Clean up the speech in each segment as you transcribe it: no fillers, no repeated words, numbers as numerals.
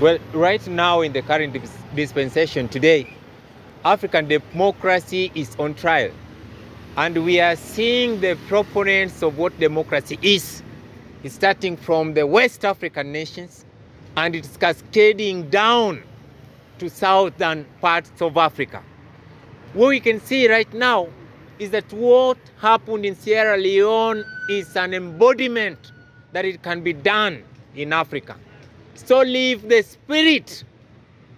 Well, right now in the current dispensation today, African democracy is on trial. And we are seeing the proponents of what democracy is. It's starting from the West African nations, and it's cascading down to southern parts of Africa. What we can see right now is that what happened in Sierra Leone is an embodiment that it can be done in Africa. So if the spirit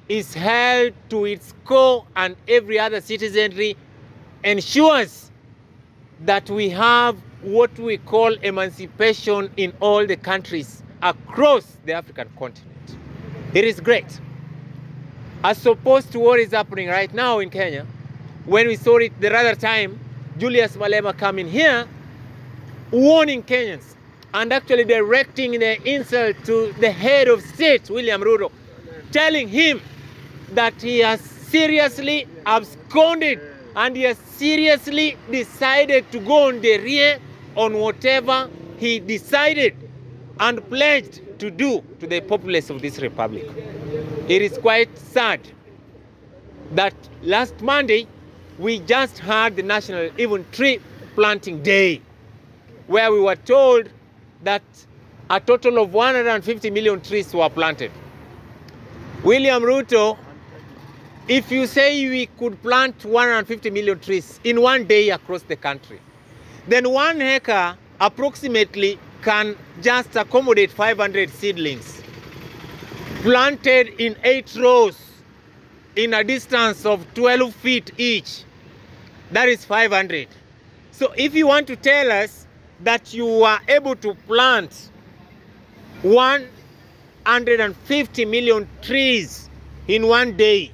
is held to its core and every other citizenry ensures that we have what we call emancipation in all the countries across the African continent. It is great. As opposed to what is happening right now in Kenya, when we saw it the other time, Julius Malema coming here, warning Kenyans and actually directing the insult to the head of state, William Ruto, telling him that he has seriously absconded and he has seriously decided to go on the rear on whatever he decided and pledged to do to the populace of this republic. It is quite sad that last Monday, we just had the National Even Tree Planting Day, where we were told that a total of 150 million trees were planted. William Ruto, if you say we could plant 150 million trees in one day across the country, then 1 acre approximately can just accommodate 500 seedlings planted in 8 rows in a distance of 12 feet each. That is 500. So if you want to tell us that you are able to plant 150 million trees in one day,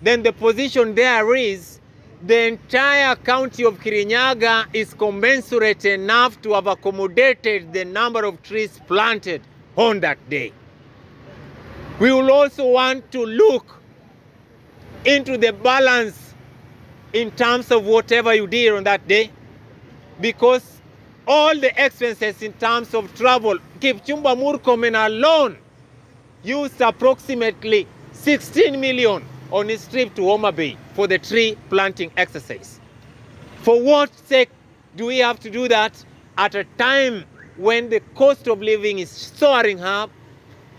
then the position there is the entire county of Kirinyaga is commensurate enough to have accommodated the number of trees planted on that day. We will also want to look into the balance in terms of whatever you did on that day, because all the expenses in terms of travel, Kipchumba Murkomen alone used approximately 16 million on his trip to Homa Bay for the tree planting exercise. For what sake do we have to do that at a time when the cost of living is soaring up,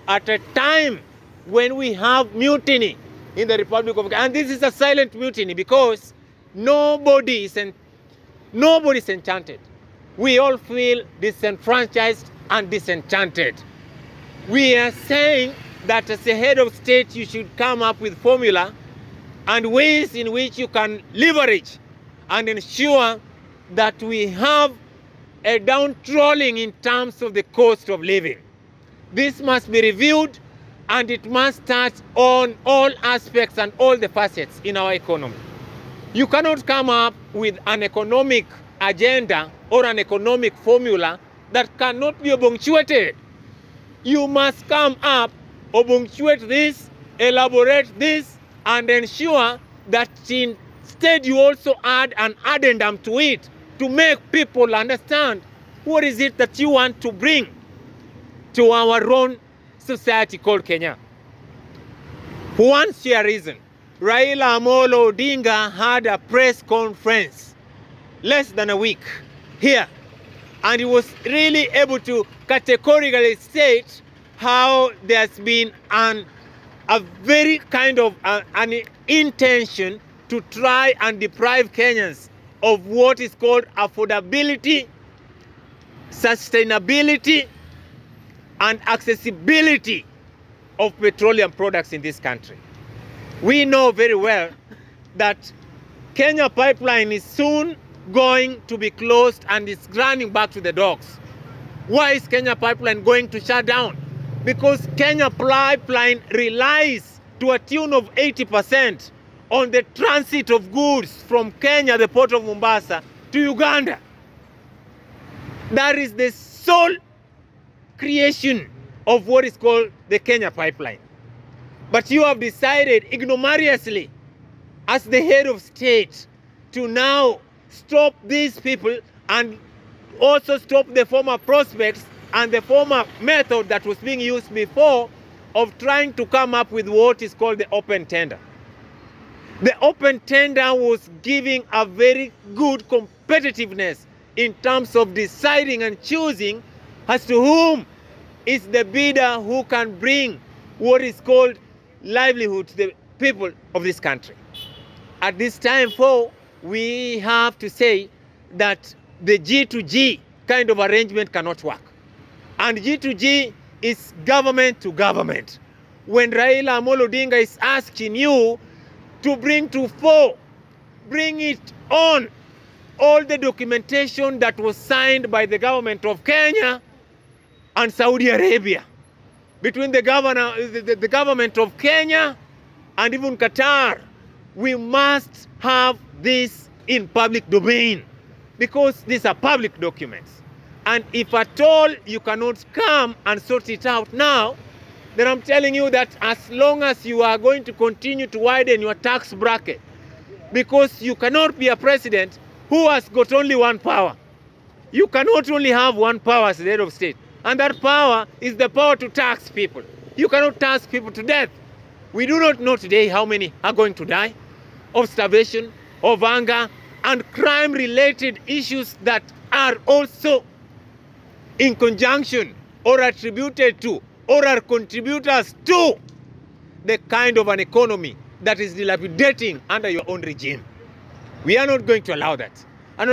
at a time when we have mutiny in the Republic of Ghana? And this is a silent mutiny because nobody is enchanted. We all feel disenfranchised and disenchanted. We are saying that as a head of state, you should come up with formula and ways in which you can leverage and ensure that we have a downtrolling in terms of the cost of living. This must be reviewed, and it must start on all aspects and all the facets in our economy. You cannot come up with an economic agenda or an economic formula that cannot be punctuated. You must come up, punctuate this, elaborate this, and ensure that instead you also add an addendum to it to make people understand what is it that you want to bring to our own society called Kenya. For one sheer reason, Raila Amolo Odinga had a press conference less than a week here, and he was really able to categorically state how there's been a very kind of an intention to try and deprive Kenyans of what is called affordability, sustainability, and accessibility of petroleum products in this country. We know very well that Kenya Pipeline is soon going to be closed and it's running back to the docks. Why is Kenya Pipeline going to shut down? Because Kenya Pipeline relies to a tune of 80% on the transit of goods from Kenya, the port of Mombasa, to Uganda. That is the sole creation of what is called the Kenya Pipeline. But you have decided ignominiously as the head of state to now stop these people and also stop the former prospects and the former method that was being used before of trying to come up with what is called the open tender. The open tender was giving a very good competitiveness in terms of deciding and choosing as to whom is the bidder who can bring what is called livelihood to the people of this country. At this time, we have to say that the G2G kind of arrangement cannot work. And G2G is government to government. When Raila Amolo Odinga is asking you to bring to fore, bring it on all the documentation that was signed by the government of Kenya and Saudi Arabia, between the government of Kenya and even Qatar. We must have this in public domain because these are public documents. And if at all you cannot come and sort it out now, then I'm telling you that as long as you are going to continue to widen your tax bracket, because you cannot be a president who has got only one power. You cannot only have one power as the head of state. And that power is the power to tax people. You cannot tax people to death. We do not know today how many are going to die of starvation, of hunger, and crime-related issues that are also in conjunction or attributed to or are contributors to the kind of an economy that is dilapidating under your own regime. We are not going to allow that. And